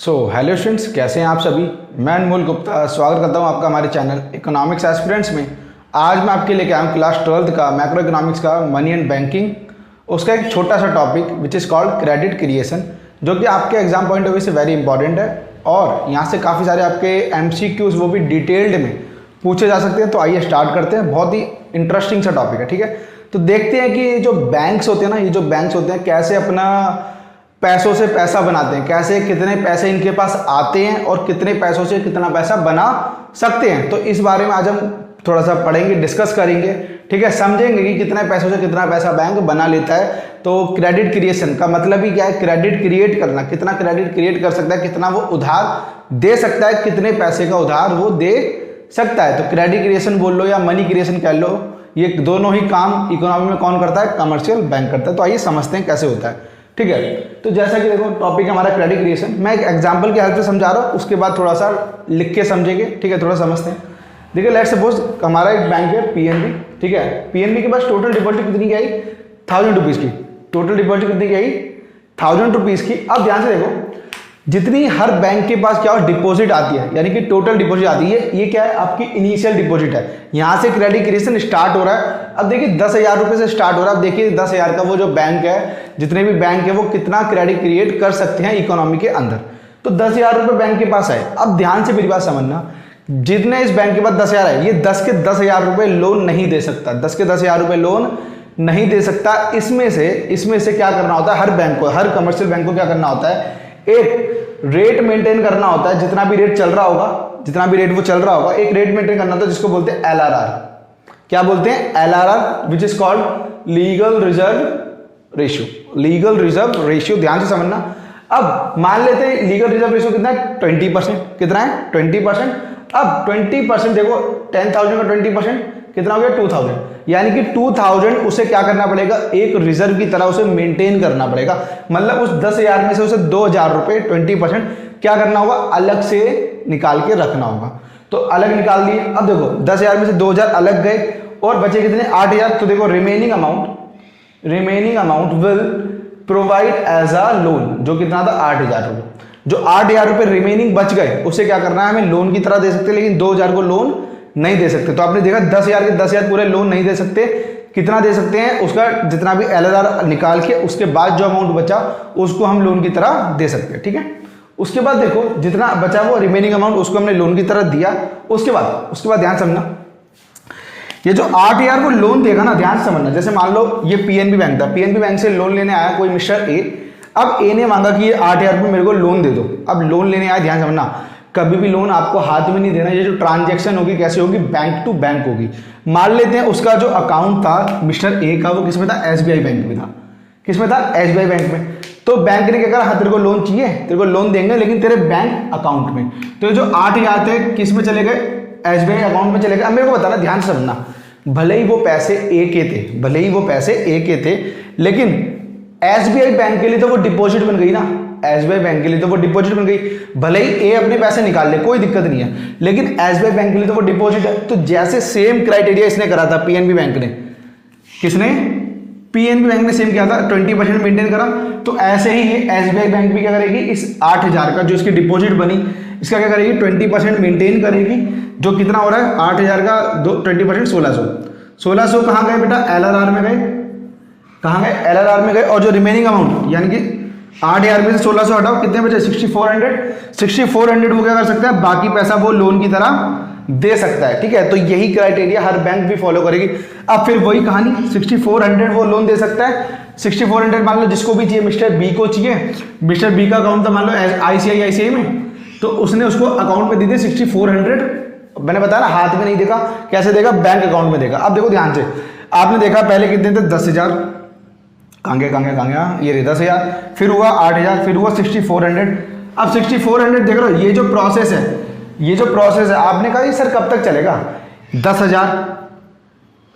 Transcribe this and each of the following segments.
Hello students, कैसे हैं आप सभी। मैं अनमोल गुप्ता स्वागत करता हूं आपका हमारे चैनल इकोनॉमिक्स एस्पिरेंट्स में। आज मैं आपके लेके आया हूं क्लास 12th का मैक्रो इकोनॉमिक्स का मनी एंड बैंकिंग, उसका एक छोटा सा topic which is called credit creation, जो कि आपके एग्जाम पॉइंट ऑफ व्यू से वेरी इंपॉर्टेंट है और यहाँ से काफ़ी सारे आपके MCQs वो भी डिटेल्ड में पूछे जा सकते हैं। तो आइए स्टार्ट करते हैं, बहुत ही इंटरेस्टिंग सा टॉपिक है। ठीक है, तो देखते हैं कि जो बैंक्स होते हैं ना, ये जो बैंक्स होते हैं कैसे अपना पैसों से पैसा बनाते हैं, कैसे कितने पैसे इनके पास आते हैं और कितने पैसों से कितना पैसा बना सकते हैं। तो इस बारे में आज हम थोड़ा सा पढ़ेंगे, डिस्कस करेंगे। ठीक है, समझेंगे कि कितने पैसों से कितना पैसा बैंक बना लेता है। तो क्रेडिट क्रिएशन का मतलब ही क्या है? क्रेडिट क्रिएट करना, कितना क्रेडिट क्रिएट कर सकता है, कितना वो उधार दे सकता है, कितने पैसे का उधार वो दे सकता है। तो क्रेडिट क्रिएशन बोल लो या मनी क्रिएशन कह लो, ये दोनों ही काम इकोनॉमी में कौन करता है? कमर्शियल बैंक करता है। तो आइए समझते हैं कैसे होता है। ठीक है, तो जैसा कि देखो टॉपिक हमारा क्रेडिट क्रिएशन, मैं एक एग्जांपल के हेल्प से समझा रहा हूँ, उसके बाद थोड़ा सा लिख के समझेंगे। ठीक है, थोड़ा समझते हैं। देखिए, लेट्स सपोज हमारा एक बैंक है PNB। ठीक है, PNB के पास टोटल डिपॉजिट कितनी की आई? 1000 रुपीज़ की। टोटल डिपॉजिट कितनी की आई? 1000 रुपीज़ की। अब ध्यान से देखो, जितनी हर बैंक के पास क्या डिपॉजिट आती है, यानी कि टोटल डिपॉजिट आती है, ये क्या है? आपकी इनिशियल डिपॉजिट है। यहाँ से क्रेडिट क्रिएशन स्टार्ट हो रहा है। अब देखिए 10,000 रुपये से स्टार्ट हो रहा है। अब देखिए 10,000 का वो जो बैंक है, जितने भी बैंक है, वो कितना क्रेडिट क्रिएट कर सकते हैं इकोनॉमी के अंदर। तो 10,000 रुपये बैंक के पास है। अब ध्यान से मेरी बात समझना, जितने इस बैंक के पास 10,000 है, ये 10 के 10,000 रुपये लोन नहीं दे सकता। 10 के 10,000 रुपये लोन नहीं दे सकता। इसमें से क्या करना होता है? हर बैंक को, हर कमर्शियल बैंक को क्या करना होता है? एक रेट मेंटेन करना होता है। जितना भी रेट चल रहा होगा, जितना भी रेट वो चल रहा होगा, एक रेट मेंटेन करना होता है जिसको बोलते हैं LRR। क्या बोलते हैं? LRR, which is called legal reserve ratio. Legal reserve ratio, ध्यान से समझना। अब मान लेते हैं लीगल रिजर्व रेशियो कितना है? 20%। कितना है? 20%। अब 20% देखो, 10,000 का 20% कितना हो गया? 2,000। यानी कि 2,000 उसे क्या करना पड़ेगा? एक रिजर्व की तरह उसे मेंटेन करना पड़ेगा। मतलब उस 10,000 में से उसे 2,000 रुपये 20% क्या करना होगा? अलग से निकाल के रखना होगा। तो अलग निकाल दिए। अब देखो 10,000 में से 2,000 अलग गए और बचे कितने? 8,000। तो देखो remaining amount will provide as a loan, जो कितना था? 8,000 रुपये। जो 8,000 रुपये रिमेनिंग बच गए, उसे क्या करना है? हमें लोन की तरह दे सकते हैं, लेकिन 2,000 को लोन नहीं दे सकते। तो आपने देखा 10,000 के 10,000 पूरे लोन नहीं दे सकते। कितना दे सकते हैं? उसका जितना भी LRR निकाल के उसके बाद जो अमाउंट बचा उसको हम लोन की तरह दे सकते हैं। ठीक है, उसके बाद देखो जितना बचा वो रिमेनिंग अमाउंट उसको हमने लोन की तरह दिया। उसके बाद ध्यान समझना, ये जो 8,000 को लोन देगा ना, ध्यान समझना। जैसे मान लो ये PNB बैंक था, PNB बैंक से लोन लेने आया कोई मिस्टर A। अब A ने मांगा कि ये 8,000 रुपये मेरे को लोन दे दो। अब लोन लेने आया, ध्यान समझना, कभी भी लोन आपको हाथ में नहीं देना। ये जो ट्रांजैक्शन होगी कैसे होगी? बैंक टू बैंक होगी। मान लेते हैं उसका जो अकाउंट था मिस्टर A का, वो किसमें था? SBI बैंक में था। किसमें था? SBI बैंक में। तो बैंक ने क्या कहा? हाँ, तेरे को लोन चाहिए, तेरे को लोन देंगे, लेकिन तेरे बैंक अकाउंट में। तो ये जो 8,000 थे किस में चले गए? SBI अकाउंट में चले गए। अब मेरे को बताना, ध्यान से समझना, भले ही वो पैसे A के थे, लेकिन SBI बैंक के लिए तो वो डिपॉजिट बन गई ना। SBI बैंक के लिए तो वो डिपॉजिट बन गई। भले ही A अपने पैसे निकाल ले, कोई दिक्कत नहीं है, लेकिन SBI बैंक के लिए तो वो डिपॉजिट है। तो जैसे सेम क्राइटेरिया इसने करा था PNB बैंक ने, किसने? PNB बैंक ने सेम किया था, 20% मेंटेन करा। तो ऐसे ही ये SBI बैंक भी क्या करेगी? इस 8,000 का जो इसकी डिपॉजिट बनी, इसका क्या करेगी? 20% मेंटेन करेगी। जो कितना हो रहा है? 8,000 का 20% 1,600। 1,600 कहाँ गए बेटा? LRR में गए। कहाँ गए? LRR में गए। और जो रिमेनिंग अमाउंट, यानी कि 8,000 में से 1,600 हटाओ, कितने बचे? 6,400 वो क्या कर सकता है? बाकी पैसा वो लोन की तरह दे सकता है। ठीक है, तो यही क्राइटेरिया हर बैंक भी फॉलो करेगी। अब फिर वही कहानी, 6,400 वो लोन दे सकता है। 6,400 मान लो जिसको भी चाहिए, मिस्टर B को चाहिए, मिस्टर B का अकाउंट था मान लो ICICI में, तो उसने उसको अकाउंट में दे दिए 6,400। मैंने बताया ना, हाथ में नहीं देगा, कैसे देगा? बैंक अकाउंट में देगा। अब देखो ध्यान से, आपने देखा पहले कितने थे? 10,000। कहाँ गया? ये रहे 10,000, फिर हुआ 8,000, फिर हुआ 6,400। अब 6,400 देख रहे हो, ये जो प्रोसेस है, आपने कहा ये सर कब तक चलेगा?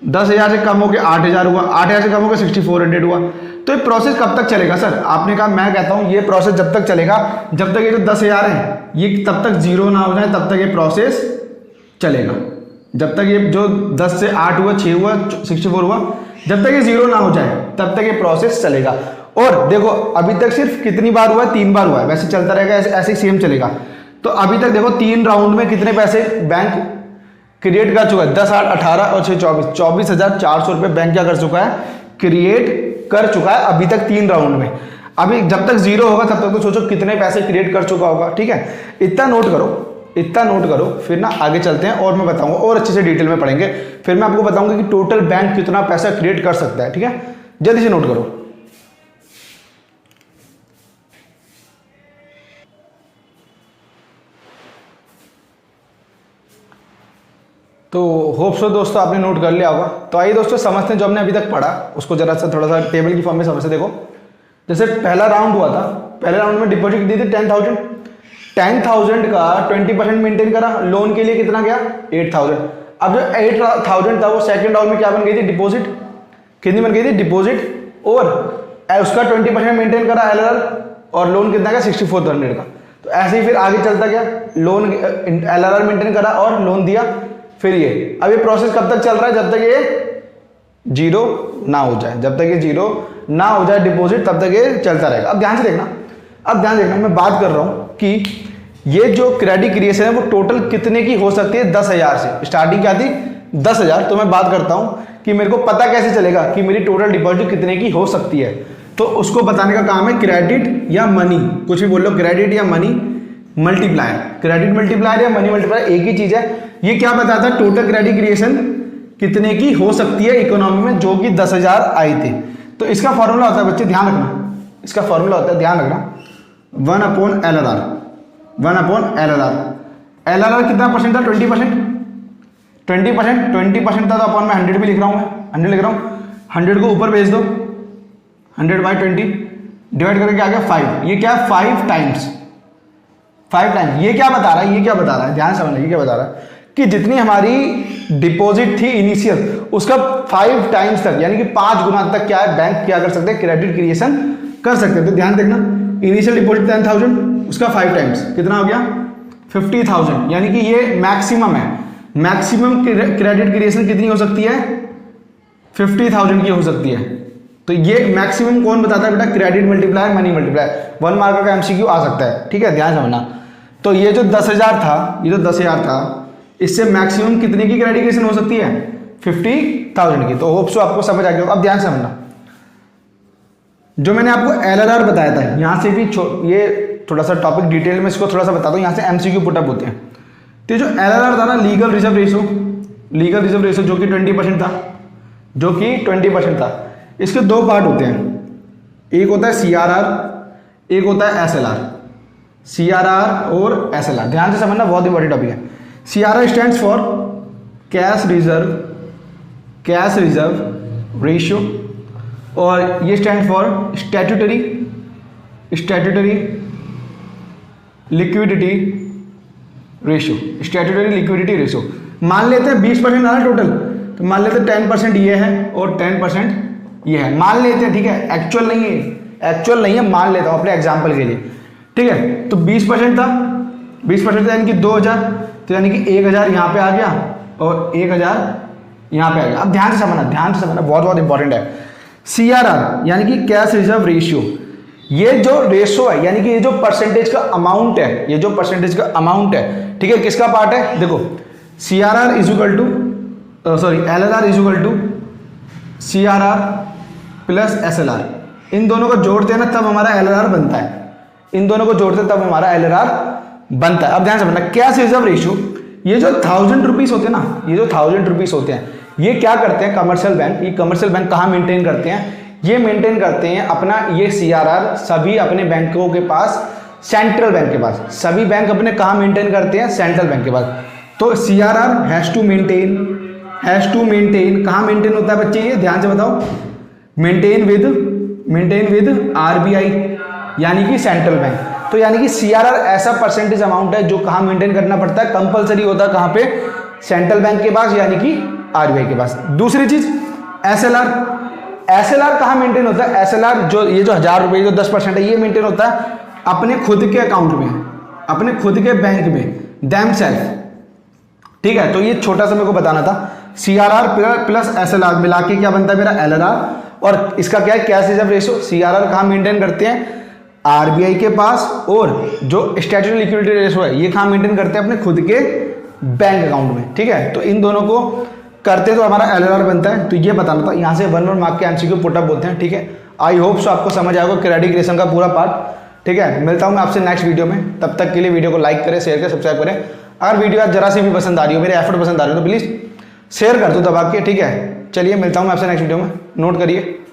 10,000 से कम होकर 8,000 हुआ, 8,000 से कम होकर 6,400 हुआ। तो ये प्रोसेस कब तक चलेगा सर? आपने कहा, मैं कहता हूँ ये प्रोसेस जब तक चलेगा, जब तक ये जो 10,000 है ये तब तक जीरो ना हो जाए, तब तक ये प्रोसेस चलेगा। जब तक ये जो 10 से 8 हुआ, 6 हुआ, 64 हुआ, जब तक ये जीरो ना हो जाए तब तक ये प्रोसेस चलेगा। और देखो अभी तक सिर्फ कितनी बार हुआ है, 3 बार हुआ है, वैसे चलता रहेगा, ऐसे ही सेम चलेगा। तो अभी तक देखो 3 राउंड में कितने पैसे बैंक क्रिएट कर चुका है, 10, 8, 18 और 6, 24,400 रुपये बैंक क्या कर चुका है, क्रिएट कर चुका है अभी तक 3 राउंड में। अभी जब तक 0 होगा तब तक तो सोचो कितने पैसे क्रिएट कर चुका होगा। ठीक है, इतना नोट करो, इतना नोट करो, फिर ना आगे चलते हैं और मैं बताऊंगा और अच्छे से डिटेल में पढ़ेंगे, फिर मैं आपको बताऊंगा कि टोटल बैंक कितना पैसा क्रिएट कर सकता है। ठीक है, जल्दी से नोट करो। तो होप सो दोस्तों आपने नोट कर लिया होगा। तो आइए दोस्तों समझते हैं जो हमने अभी तक पढ़ा उसको जरा सा थोड़ा सा टेबल की फॉर्म में समझ से। देखो जैसे पहला राउंड हुआ था, पहले राउंड में डिपॉजिट दी थी 10,000, 10,000 का 20% मेंटेन करा, लोन के लिए कितना गया 8,000। अब जो 8,000 था वो सेकंड राउंड में क्या बन गई थी, डिपॉजिट। कितनी बन गई थी, डिपॉजिट, और उसका 20% मेंटेन करा LRR, और लोन कितना गया 6400 का। तो ऐसे ही फिर आगे चलता गया, लोन LRR मेंटेन करा और लोन दिया। फिर ये अब ये प्रोसेस कब तक चल रहा है, जब तक ये 0 ना हो जाए, जब तक ये 0 ना हो जाए डिपॉजिट तब तक ये चलता रहेगा। अब ध्यान से देखना, अब ध्यान देखना, मैं बात कर रहा हूं कि ये जो क्रेडिट क्रिएशन है वो टोटल कितने की हो सकती है, 10,000 से। स्टार्टिंग क्या थी 10,000। तो मैं बात करता हूं कि मेरे को पता कैसे चलेगा कि मेरी टोटल डिपॉजिट कितने की हो सकती है। तो उसको बताने का काम है क्रेडिट या मनी, कुछ भी बोल लो, क्रेडिट या मनी मल्टीप्लायर। क्रेडिट मल्टीप्लायर या मनी मल्टीप्लायर एक ही चीज है। ये क्या बताता है, टोटल क्रेडिट क्रिएशन कितने की हो सकती है इकोनॉमी में, जो कि 10,000 आई थी। तो इसका फॉर्मूला होता है बच्चे, ध्यान रखना, इसका फॉर्मूला होता है, ध्यान रखना, 1/LRR, 1/LRR। LRR कितना परसेंट था, 20%, 20% था, तो अपॉन में 100 भी लिख रहा हूं, मैं 100 लिख रहा हूं, 100 को ऊपर भेज दो, 100/20 डिवाइड करके आ गया 5। ये क्या है, 5 टाइम्स, 5 टाइम्स। ये क्या बता रहा है, ये क्या बता रहा है, ध्यान समझना, ये क्या बता रहा है कि जितनी हमारी डिपॉजिट थी इनिशियल, उसका 5 टाइम्स तक, यानी कि 5 गुना तक क्या है, बैंक क्या कर सकते हैं, क्रेडिट क्रिएशन कर सकते हैं। तो ध्यान देखना, इनिशियल डिपॉजिट 10,000, उसका 5 टाइम्स कितना हो गया 50,000, यानी कि ये मैक्सिमम है। मैक्सिमम क्रेडिट क्रिएशन कितनी हो सकती है, 50,000 की हो सकती है। तो ये मैक्सिमम कौन बताता है बेटा, credit multiplier, money multiplier. 1 mark का MCQ आ सकता है। ठीक है, ध्यान समझना। तो ये जो 10,000 था, ये जो 10,000 था, इससे मैक्सिमम कितने की क्रेडिट क्रिएशन हो सकती है, 50,000 की। तो होप सो आपको समझ आ गया। अब ध्यान समझना, जो मैंने आपको LRR बताया था, यहां से भी ये थोड़ा सा टॉपिक डिटेल में इसको थोड़ा सा बता दो, यहां से MCQ पुटअप होते हैं। तो जो LRR था ना, legal reserve ratio, legal reserve ratio जो कि 20% था, जो कि 20% था। इसके 2 पार्ट होते हैं, एक होता है CRR, एक होता है SLR। CRR और SLR ध्यान से समझना, बहुत इंपॉर्टेंट टॉपिक है। CRR stands for cash reserve ratio, और ये stand for statutory liquidity ratio, statutory liquidity ratio. मान लेते हैं 20% आना टोटल, तो मान लेते हैं 10% ये है और 10% ये है, मान लेते हैं। ठीक है, एक्चुअल नहीं है, मान लेता हूं अपने एग्जांपल के लिए। ठीक है, तो 20% था, 20% यानी कि 2,000, तो यानी कि 1,000 यहाँ पे आ गया और 1,000 यहाँ पे आ गया। अब ध्यान से समझना, बहुत इंपॉर्टेंट है। CRR यानी कि कैश रिजर्व रेशियो, ये जो रेशो है, यानी कि ये जो परसेंटेज का अमाउंट है, ये जो परसेंटेज का अमाउंट है, ठीक है, किसका पार्ट है, देखो LRR is equal to CRR plus SLR। इन दोनों को जोड़ते हैं ना तब हमारा LRR बनता है, इन दोनों को जोड़ते हैं तब हमारा LRR बनता है। अब ध्यान समझना, कैश रिजर्व रेशियो, ये जो 1,000 रुपीज होते हैं ना, ये जो 1,000 रुपीज होते हैं, ये क्या करते हैं कमर्शियल बैंक, ये कमर्शियल बैंक कहाँ मेंटेन करते हैं, ये मेंटेन करते हैं अपना ये CRR सभी अपने बैंकों के पास, सेंट्रल बैंक के पास। सभी बैंक अपने कहाँ मेंटेन करते हैं, सेंट्रल बैंक के पास। तो CRR हैज टू मेंटेन, कहाँ मेंटेन होता है बच्चे, ये ध्यान से बताओ, मेंटेन विद RBI यानी कि सेंट्रल बैंक। तो यानी कि CRR ऐसा परसेंटेज अमाउंट है जो कहाँ मेंटेन करना पड़ता है, कंपलसरी होता है कहाँ पे, सेंट्रल बैंक के पास यानी कि RBI के पास। दूसरी चीज SLR कहाँ मेंटेन होता है, SLR जो ये जो 1,000 रुपये जो 10% है, ये मेंटेन होता है अपने खुद के अकाउंट में, अपने खुद के बैंक में, दैम सेल्फ। ठीक है, तो ये छोटा सा मेरे को बताना था। CRR प्लस SLR मिला के क्या बनता है मेरा LRR, और इसका क्या है, कैश रिजर्व रेशियो CRR कहाँ मेंटेन करते हैं, RBI के पास, और जो स्टैट्यूटरी लिक्विडिटी रेशियो है ये कहाँ मेंटेन करते हैं, अपने खुद के बैंक अकाउंट में। ठीक है, तो इन दोनों को करते तो हमारा LLR बनता है। तो ये बताना था, यहाँ से 1 मार्क के MCQ पुटअप बोलते हैं। ठीक है, आई होप सो आपको समझ आएगा क्रेडिट क्रिएशन का पूरा पार्ट। ठीक है, मिलता हूँ मैं आपसे नेक्स्ट वीडियो में, तब तक के लिए वीडियो को लाइक करें, शेयर करें, सब्सक्राइब करें। अगर वीडियो आज जरा सी भी पसंद आ रही हो, मेरे एफर्ट पसंद आ रही हो, तो प्लीज़ शेयर कर दो दबा के। ठीक है, चलिए मिलता हूँ मैं आपसे नेक्स्ट वीडियो में, नोट करिए।